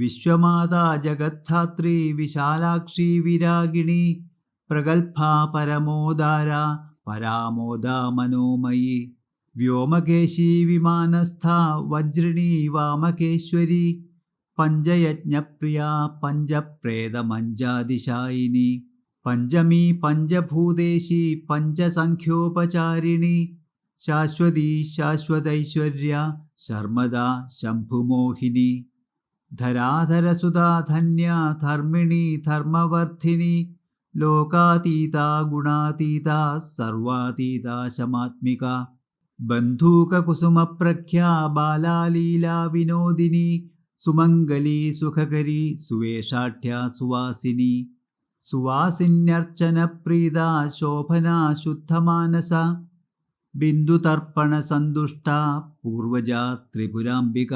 വിശ്വമാതാ ജഗദ്ധാത്രി വിശാലാക്ഷി വിരാഗിണി പ്രഗൽഭാ പരമോദാര പരാമോദാ മനോമയി വ്യോമകേശി വിമാനസ്ഥ വജ്രിണി വാമകേശ്വരി പഞ്ചയജ്ഞപ്രിയ പഞ്ചപ്രേതമഞ്ജാതിശായിനി പഞ്ചമീ പഞ്ചഭൂതേശി പഞ്ചസംഖ്യോപചാരിണി ശാശ്വതി ശാശ്വതൈശ്വര്യ ശർമ്മദാ ശംഭുമോഹിനി ധരാധരസുധാ ധന്യ ധർമ്മിണി ധർമ്മവർദ്ധിനി ലോകാതീതാ ഗുണാതീതാ സർവാതീതാ ശമാത്മിക ബന്ധൂകകുസുമപ്രഖ്യാ ബാലാലീലാ വിനോദിനി സുമംഗലി സുഖകരി സുവേഷാഢ്യ സുവാസിനി സുവാസിന്യർച്ചനപ്രീത ശോഭനാ ശുദ്ധമാനസ ബിന്ദുതർപ്പണ സന്തുഷ്ട പൂർവജ ത്രിപുരാംബിക